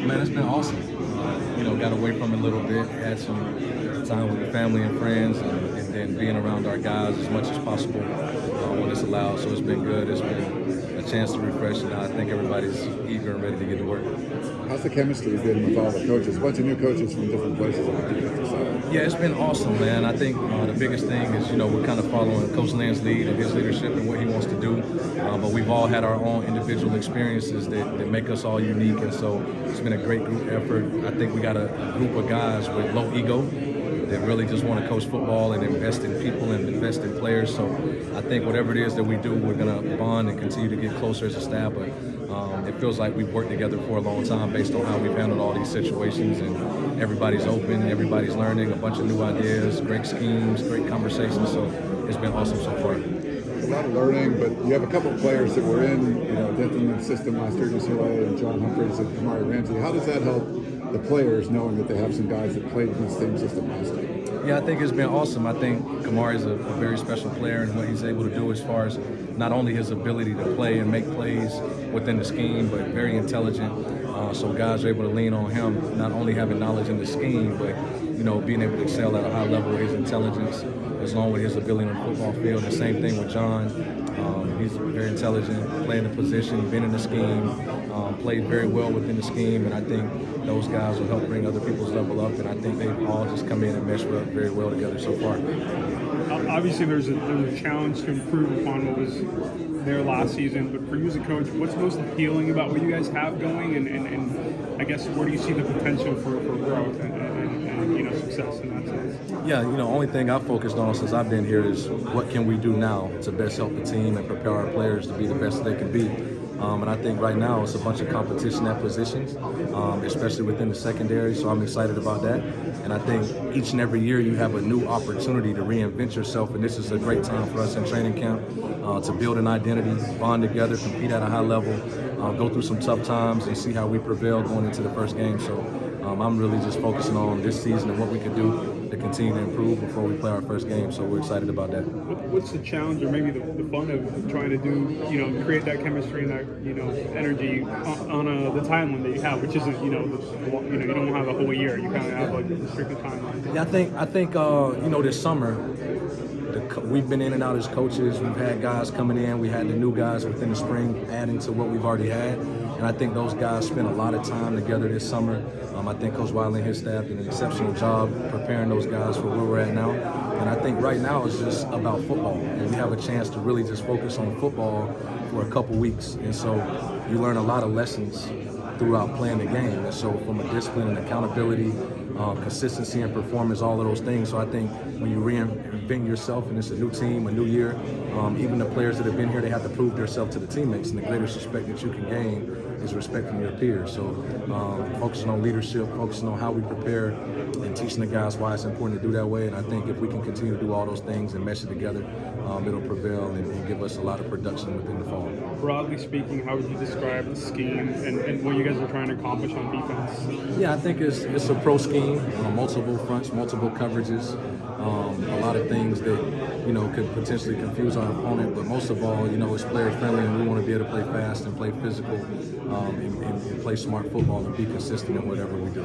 Man, it's been awesome. Got away from it a little bit, had some time with the family and friends, and then being around our guys as much as possible when it's allowed. So it's been good. It's been a chance to refresh, and I think everybody's eager and ready to get to work. How's the chemistry been with all the coaches? A bunch of new coaches from different places on the defensive side. Yeah, it's been awesome, man. I think the biggest thing is, we're kind of following Coach Land's lead and his leadership and what he wants to do. But we've all had our own individual experiences that make us all unique, and so it's been a great group effort. I think we got a group of guys with low ego that really just want to coach football and invest in people and invest in players. So I think whatever it is that we do, we're going to bond and continue to get closer as a staff. But it feels like we've worked together for a long time based on how we've handled all these situations, and everybody's open, everybody's learning, a bunch of new ideas, great schemes, great conversations. So it's been awesome so far. A lot of learning, but you have a couple of players that were in, Denton system last year at UCLA, and John Humphreys and Kamari Ramsey. How does that help the players knowing that they have some guys that played in the same system last year? Yeah, I think it's been awesome. I think Kamari is a very special player, and what he's able to do as far as not only his ability to play and make plays within the scheme, but very intelligent. So guys are able to lean on him, not only having knowledge in the scheme, but being able to excel at a high level, his intelligence, along with his ability on the football field. The same thing with John. He's very intelligent, playing the position, been in the scheme, played very well within the scheme, and I think those guys will help bring other people's level up, and I think they've all just come in and meshed up very well together so far. Obviously, there's a challenge to improve upon what was there last season, but for you as a coach, what's most appealing about what you guys have going, and I guess where do you see the potential for growth and success in that sense? Yeah, only thing I've focused on since I've been here is what can we do now to best help the team and prepare our players to be the best they can be. And I think right now it's a bunch of competition at positions, especially within the secondary, so I'm excited about that. And I think each and every year you have a new opportunity to reinvent yourself, and this is a great time for us in training camp to build an identity, bond together, compete at a high level, go through some tough times and see how we prevail going into the first game. So I'm really just focusing on this season and what we can do to continue to improve before we play our first game, so we're excited about that. What's the challenge, or maybe the fun of trying to do, create that chemistry and that, energy on the timeline that you have, which isn't, you don't have a whole year. You kind of have like a restricted timeline. Yeah, I think this summer, we've been in and out as coaches. We've had guys coming in. We had the new guys within the spring adding to what we've already had. And I think those guys spent a lot of time together this summer. I think Coach Wiley and his staff did an exceptional job preparing those guys for where we're at now. And I think right now it's just about football. And we have a chance to really just focus on football for a couple weeks. And so you learn a lot of lessons throughout playing the game. And so from a discipline and accountability, consistency and performance, all of those things. So I think when you reinvent yourself and it's a new team, a new year, even the players that have been here, they have to prove themselves to the teammates, and the greatest respect that you can gain is respect from your peers. So focusing on leadership, focusing on how we prepare, and teaching the guys why it's important to do that way. And I think if we can continue to do all those things and mesh it together, it'll prevail and give us a lot of production within the fall. Broadly speaking, how would you describe the scheme and what you guys are trying to accomplish on defense? Yeah, I think it's a pro scheme on multiple fronts, multiple coverages, a lot of things that could potentially confuse our opponent, but most of all, it's player friendly, and we want to be able to play fast and play physical, and play smart football and be consistent in whatever we do.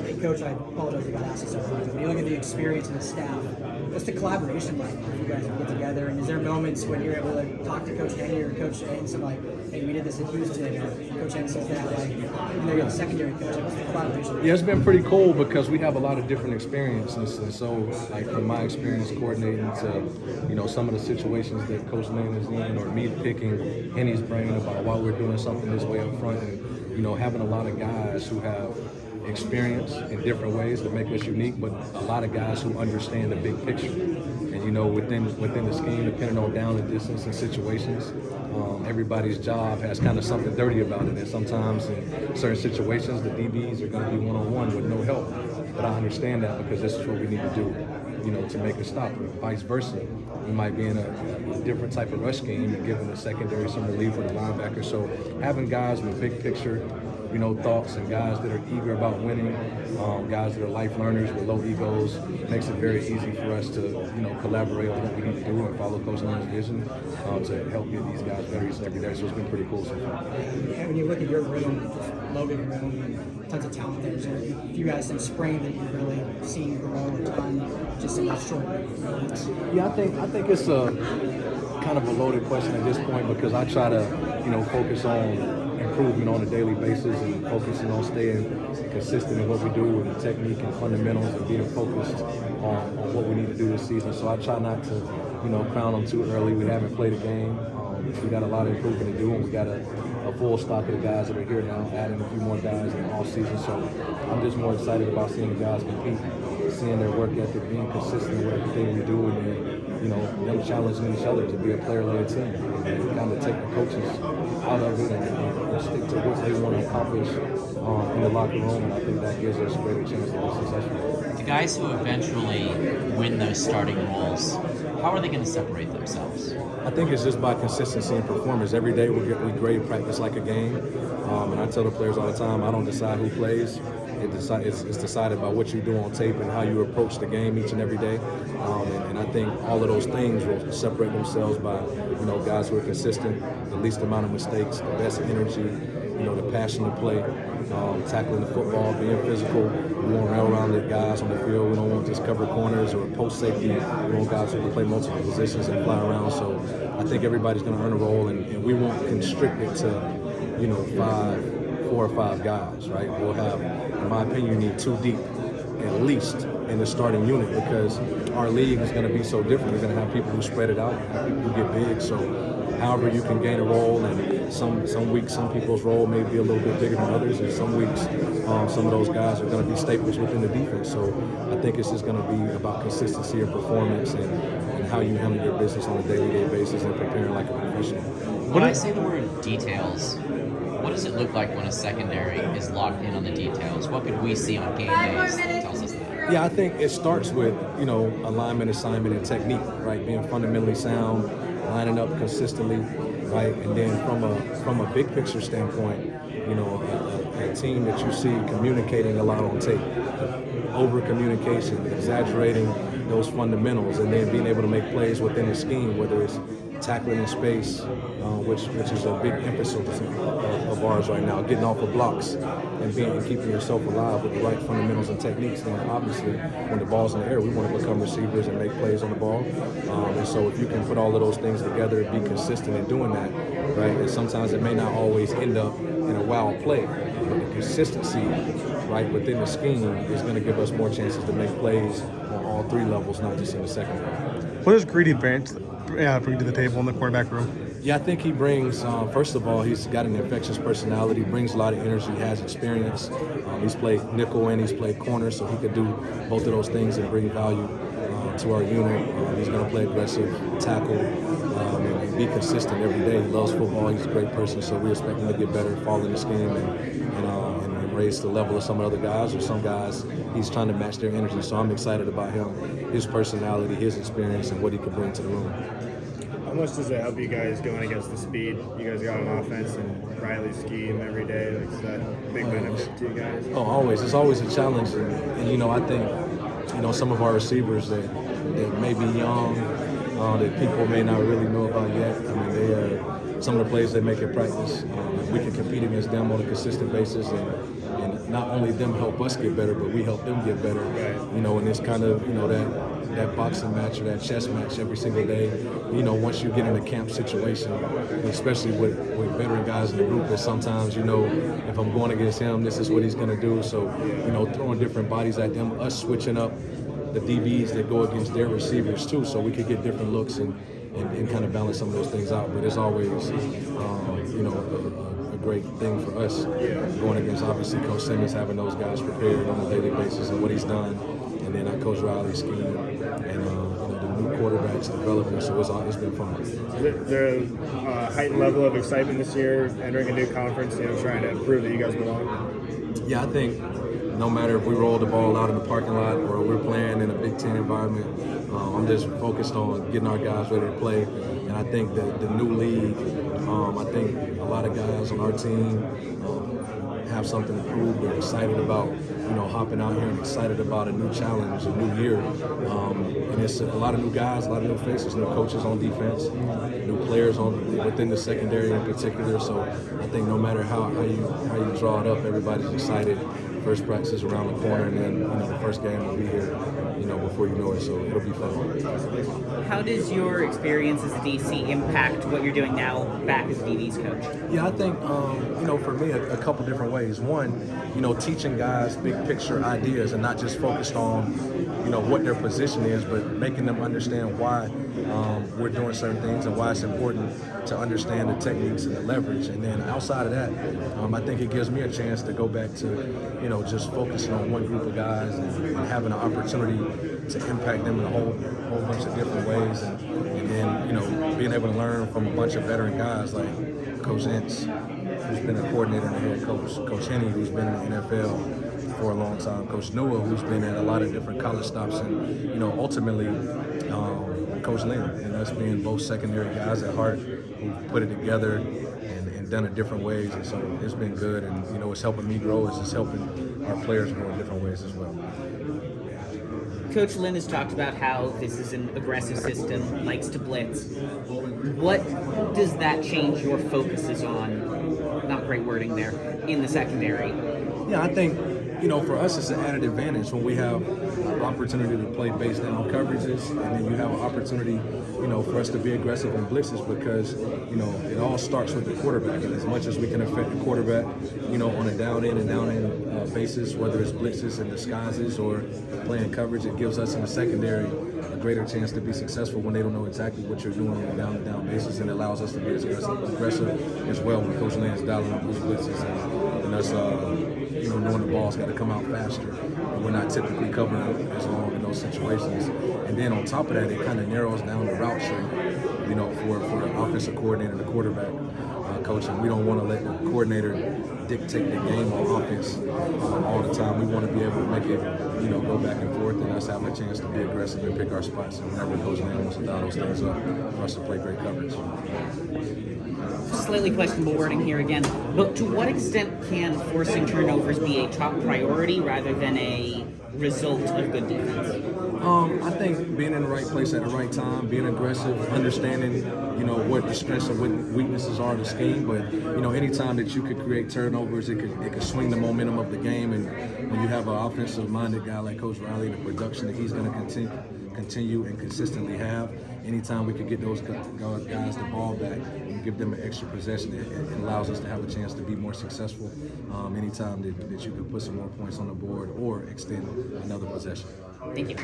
Hey, Coach, I apologize if I asked you something. When you look at the experience and the staff, what's the collaboration like if you guys get together? And is there moments when you're able to talk to Coach Henry or Coach Henson, like, hey, we did this in Houston, or Coach Henson says that, like, you're the secondary coach, what's the collaboration like? Yeah, it's been pretty cool because we have a lot of different experiences, and so, like, from my experience coordinating to, some of the situations that Coach Lane is in, or me picking Henny's brain about why we're doing something this way up front, and, having a lot of guys who have experience in different ways that make us unique, but a lot of guys who understand the big picture. And within the scheme, depending on down and distance and situations, everybody's job has kind of something dirty about it. And sometimes in certain situations, the DBs are going to be one-on-one with no help. But I understand that because this is what we need to do, to make a stop. Or vice versa, we might be in a different type of rush scheme and giving the secondary some relief for the linebacker. So having guys with big picture thoughts, and guys that are eager about winning, guys that are life learners with low egos. Makes it very easy for us to, collaborate on what we need to do and follow Coach Long's vision to help get these guys better each and every day. So it's been pretty cool so far. And when you look at your room, just loaded room, and tons of talent there, is there a few guys in spring that you've really seen grow a ton just in a short months? Yeah, I think it's a kind of a loaded question at this point because I try to, focus on improvement on a daily basis and focusing on staying consistent in what we do with the technique and fundamentals and being focused on what we need to do this season. So I try not to, crown them too early. We haven't played a game. We got a lot of improvement to do, and we got a full stock of the guys that are here now, adding a few more guys in the off season. So I'm just more excited about seeing the guys compete, seeing their work ethic, being consistent with everything we do, and then, them challenging each other to be a player-led team and kind of take the coaches out of it and stick to what they want to accomplish in the locker room. And I think that gives us a greater chance to be successful. The guys who eventually win those starting roles, how are they going to separate themselves? I think it's just by consistency and performance. Every day we grade practice like a game, and I tell the players all the time, I don't decide who plays. It's decided by what you do on tape and how you approach the game each and every day. And I think all of those things will separate themselves by, guys who are consistent, the least amount of mistakes, the best energy, the passion to play, tackling the football, being physical. We want well-rounded guys on the field. We don't want just cover corners or post safety. We want guys who can play multiple positions and fly around. So I think everybody's going to earn a role, and we won't constrict it to, 4 or 5 guys, right? We'll have, in my opinion, you need 2 deep at least in the starting unit because our league is going to be so different. You're going to have people who spread it out, you have people who get big. So however you can gain a role, and some weeks some people's role may be a little bit bigger than others, and some weeks some of those guys are going to be staples within the defense. So I think it's just going to be about consistency of performance and how you handle your business on a day-to-day basis and preparing like a professional. When I say the word details, what does it look like when a secondary is locked in on the details? What could we see on game days that tells us that? Yeah, I think it starts with, alignment, assignment, and technique, right? Being fundamentally sound, lining up consistently, right? And then from a big picture standpoint, a team that you see communicating a lot on tape, over communication, exaggerating those fundamentals, and then being able to make plays within the scheme, whether it's tackling in space, which is a big emphasis of ours right now, getting off of blocks and keeping yourself alive with the right fundamentals and techniques. Then obviously when the ball's in the air, we want to become receivers and make plays on the ball. And so if you can put all of those things together and be consistent in doing that, right, and sometimes it may not always end up in a wild play, but the consistency, right, within the scheme is going to give us more chances to make plays on all 3 levels, not just in the secondary. What does Greedy bring to the table in the quarterback room? Yeah, I think he brings, first of all, he's got an infectious personality, brings a lot of energy, has experience. He's played nickel and he's played corner, so he could do both of those things and bring value to our unit. He's going to play aggressive, tackle, and be consistent every day. He loves football. He's a great person, so we expect him to get better, fall in the scheme, and raise the level of some other guys, or some guys he's trying to match their energy. So I'm excited about him, his personality, his experience, and what he could bring to the room. How much does it help you guys going against the speed you guys got on offense and Riley's scheme every day? Like, is that a big benefit to you guys? Oh, always. It's always a challenge. And I think, some of our receivers that may be young, that people may not really know about yet. I mean, they are some of the plays they make in practice. If we can compete against them on a consistent basis and not only them help us get better, but we help them get better. And it's kind of, that boxing match or that chess match every single day. Once you get in a camp situation, especially with veteran guys in the group, that sometimes, if I'm going against him, this is what he's going to do. So, throwing different bodies at them, us switching up the DBs that go against their receivers too, so we could get different looks and kind of balance some of those things out. But it's always, a great thing for us going against, obviously, Coach Simmons, having those guys prepared on a daily basis and what he's done. And then Coach Riley's scheme and the new quarterbacks development. So it's been fun. Is there a heightened level of excitement this year entering a new conference, trying to prove that you guys belong? Yeah, I think no matter if we roll the ball out in the parking lot or we're playing in a Big Ten environment, I'm just focused on getting our guys ready to play. And I think the new league, I think a lot of guys on our team have something to prove. They're excited about, hopping out here and excited about a new challenge, a new year. And it's a lot of new guys, a lot of new faces, new coaches on defense, new players within the secondary in particular. So I think no matter how you draw it up, everybody's excited. First practice is around the corner, and then the first game will be here, before you know it. So it'll be fun. How does your experience as a DC impact what you're doing now back as a DB's coach? Yeah, I think, for me, a couple different ways. One, teaching guys big picture ideas and not just focused on, what their position is, but making them understand why we're doing certain things and why it's important to understand the techniques and the leverage. And then outside of that, I think it gives me a chance to go back to, just focusing on one group of guys and having an opportunity to impact them in a whole bunch of different ways. And then, being able to learn from a bunch of veteran guys like Coach Ince, who's been a coordinator and a head coach, Coach Henney, who's been in the NFL for a long time, Coach Newell, who's been at a lot of different college stops, and ultimately Coach Lynn, and us being both secondary guys at heart who put it together and done it different ways. And so it's been good, and it's helping me grow. It's just helping our players grow in different ways as well. Coach Lynn has talked about how this is an aggressive system, likes to blitz. What does that change your focuses on? Not great wording there, in the secondary. Yeah, I think, for us it's an added advantage when we have an opportunity to play base down coverages, and then you have an opportunity, for us to be aggressive in blitzes, because, it all starts with the quarterback. And as much as we can affect the quarterback, on a down in basis, whether it's blitzes and disguises or playing coverage, it gives us in the secondary a greater chance to be successful when they don't know exactly what you're doing on a down basis, and it allows us to be as aggressive as well when Coach Lance dialing up those blitzes and us, knowing the ball's got to come out faster. And we're not typically covering as long in those situations. And then on top of that, it kind of narrows down the route tree, for the offensive coordinator and the quarterback coach. And we don't want to let the coordinator dictate the game on offense all the time. We want to be able to make it, go back and forth, and us have a chance to be aggressive and pick our spots. And whenever Coach Lance wants to dial those things up, for us to play great coverage. Slightly questionable wording here again, but to what extent can forcing turnovers be a top priority rather than a result of good defense? I think being in the right place at the right time, being aggressive, understanding, what the strengths and weaknesses are of the scheme. But, anytime that you could create turnovers, it could swing the momentum of the game. And when you have an offensive-minded guy like Coach Riley, the production that he's going to continue and consistently have, anytime we could get those guys the ball back and give them an extra possession, it allows us to have a chance to be more successful anytime that you could put some more points on the board or extend another possession. Thank you.